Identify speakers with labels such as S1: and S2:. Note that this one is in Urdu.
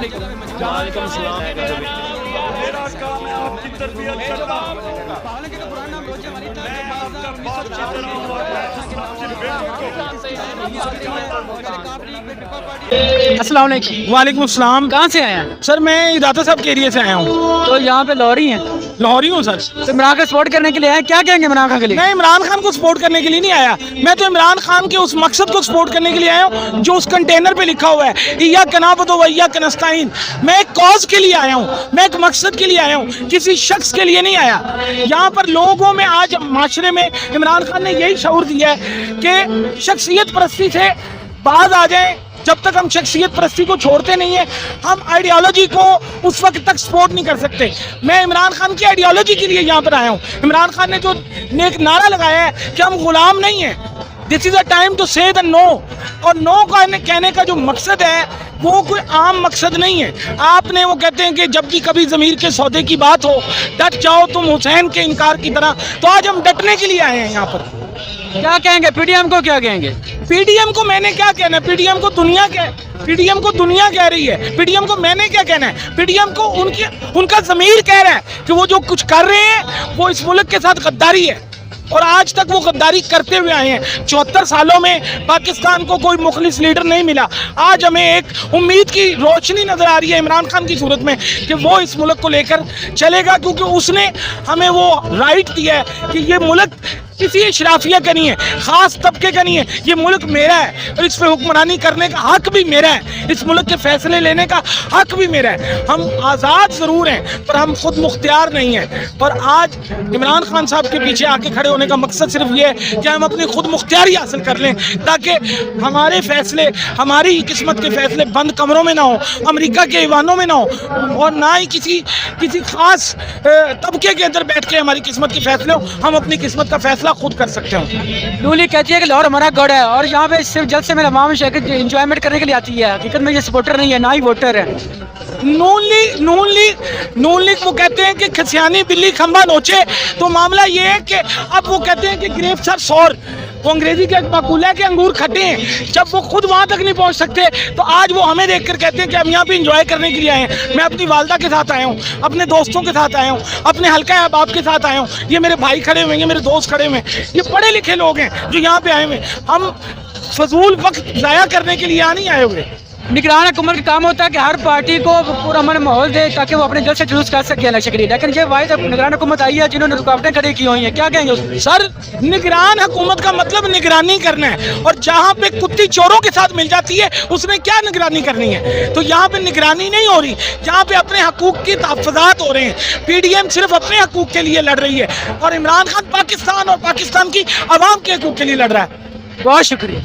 S1: وعلیکم السلام۔
S2: میرا کام ہے آپ کی تربیت کرنا، میں آپ کا باپ کی طرح ہوں اور میں آپ کی
S1: السلام علیکم۔
S3: وعلیکم السلام۔
S1: کہاں سے آئے ہیں؟
S3: سر میں داتا صاحب کے ایریے سے آیا ہوں،
S1: تو یہاں پہ لاہوری ہیں،
S3: لاہوری ہوں سر۔
S1: تو عمران کا سپورٹ کرنے کے لیے آئے، کیا کہیں گے عمران خان کے لیے؟
S3: میں عمران خان کو سپورٹ کرنے کے لیے نہیں آیا، میں تو عمران خان کے اس مقصد کو سپورٹ کرنے کے لیے آیا ہوں جو اس کنٹینر پہ لکھا ہوا ہے ایاک نعبد و ایاک نستعین۔ میں ایک کاز کے لیے آیا ہوں، میں ایک مقصد کے لیے آیا ہوں، کسی شخص کے لیے نہیں آیا۔ یہاں پر لوگوں میں آج معاشرے میں عمران خان نے یہی شعور دیا ہے کہ شخصیت پرستی سے باز آ جائیں۔ جب تک ہم شخصیت پرستی کو چھوڑتے نہیں ہیں، ہم آئیڈیالوجی کو اس وقت تک سپورٹ نہیں کر سکتے۔ میں عمران خان کی آئیڈیالوجی کے لیے یہاں پر آیا ہوں۔ عمران خان نے جو ایک نعرہ لگایا ہے کہ ہم غلام نہیں ہیں، دس از اے ٹائم ٹو سے دا نو، اور نو کہنے کا جو مقصد ہے وہ کوئی عام مقصد نہیں ہے۔ آپ نے وہ کہتے ہیں کہ جب بھی کبھی ضمیر کے سودے کی بات ہو ڈٹ جاؤ تم حسین کے انکار کی طرح، تو آج ہم ڈٹنے کے لیے آئے ہیں یہاں پر۔
S1: کیا کہیں گے پی ڈی ایم کو، کیا کہیں گے؟
S3: پی ڈی ایم کو میں نے کیا کہنا ہے؟ پی ڈی ایم کو دنیا پی ڈی ایم کو دنیا کہہ رہی ہے، پی ڈی ایم کو میں نے کیا کہنا ہے؟ پی ڈی ایم کو ان کا ضمیر کہہ رہا ہے کہ وہ جو کچھ کر رہے ہیں وہ اس ملک کے ساتھ غداری ہے، اور آج تک وہ غداری کرتے ہوئے آئے ہیں۔ 74 سالوں میں پاکستان کو کوئی مخلص لیڈر نہیں ملا۔ آج ہمیں ایک امید کی روشنی نظر آ رہی ہے عمران خان کی صورت میں کہ وہ اس ملک کو لے کر چلے گا، کیونکہ اس نے ہمیں وہ رائٹ دیا ہے کہ یہ ملک کسی اشرافیہ کا نہیں ہے، خاص طبقے کا نہیں ہے، یہ ملک میرا ہے اور اس پہ حکمرانی کرنے کا حق بھی میرا ہے، اس ملک کے فیصلے لینے کا حق بھی میرا ہے۔ ہم آزاد ضرور ہیں پر ہم خود مختار نہیں ہیں، اور آج عمران خان صاحب کے پیچھے آ کے کھڑے ہونے کا مقصد صرف یہ ہے کہ ہم اپنی خود مختاری حاصل کر لیں، تاکہ ہمارے فیصلے، ہماری قسمت کے فیصلے بند کمروں میں نہ ہوں، امریکہ کے ایوانوں میں نہ ہوں، اور نہ ہی کسی خاص طبقے کے اندر بیٹھ کے ہماری قسمت کے فیصلے ہوں۔ ہم اپنی قسمت کا فیصلہ خود کر سکتے ہیں۔
S1: نون لیگ کہتی ہے کہ لاہور ہمارا گڑھ ہے، اور یہاں پہ صرف جلد سے میں عوام شرکت انجوائمنٹ کرنے کے لیے آتی ہے، حقیقت میں یہ سپورٹر نہیں ہے، نہ ہی ووٹر ہے۔
S3: نون لیگ وہ کہتے ہیں کہ کھسیانی بلی کھمبا نوچے، تو معاملہ یہ ہے کہ اب وہ کہتے ہیں کہ گریپ سر سور، وہ انگریزی کا ایک مقولہ ہے کہ انگور کھٹے ہیں، جب وہ خود وہاں تک نہیں پہنچ سکتے تو آج وہ ہمیں دیکھ کر کہتے ہیں کہ ہم یہاں پہ انجوائے کرنے کے لیے آئے ہیں۔ میں اپنی والدہ کے ساتھ آیا ہوں، اپنے دوستوں کے ساتھ آیا ہوں، اپنے حلقہ احباب کے ساتھ آیا ہوں، یہ میرے بھائی کھڑے ہوئے ہیں، یہ میرے دوست کھڑے ہوئے ہیں، یہ پڑھے لکھے لوگ ہیں جو یہاں پہ آئے ہوئے ہیں۔ ہم فضول وقت ضائع کرنے کے لیے یہاں نہیں آئے ہوئے۔
S1: نگران حکومت کا کام ہوتا ہے کہ ہر پارٹی کو پورا امن ماحول دے تاکہ وہ اپنے جلد سے جلوس کر سکے الیکشن کے لیے، لیکن یہ واحد نگران حکومت آئی ہے جنہوں نے رکاوٹیں کھڑی کی ہوئی ہیں، کیا کہیں گے اس میں؟
S3: سر نگران حکومت کا مطلب نگرانی کرنا ہے، اور جہاں پہ کتی چوروں کے ساتھ مل جاتی ہے اس میں کیا نگرانی کرنی ہے؟ تو یہاں پہ نگرانی نہیں ہو رہی، یہاں پہ اپنے حقوق کی تحفظات ہو رہے ہیں۔ پی ڈی ایم صرف اپنے حقوق کے لیے لڑ رہی ہے، اور عمران خان پاکستان اور پاکستان کی عوام کے حقوق کے لیے لڑ رہا ہے۔
S1: بہت شکریہ۔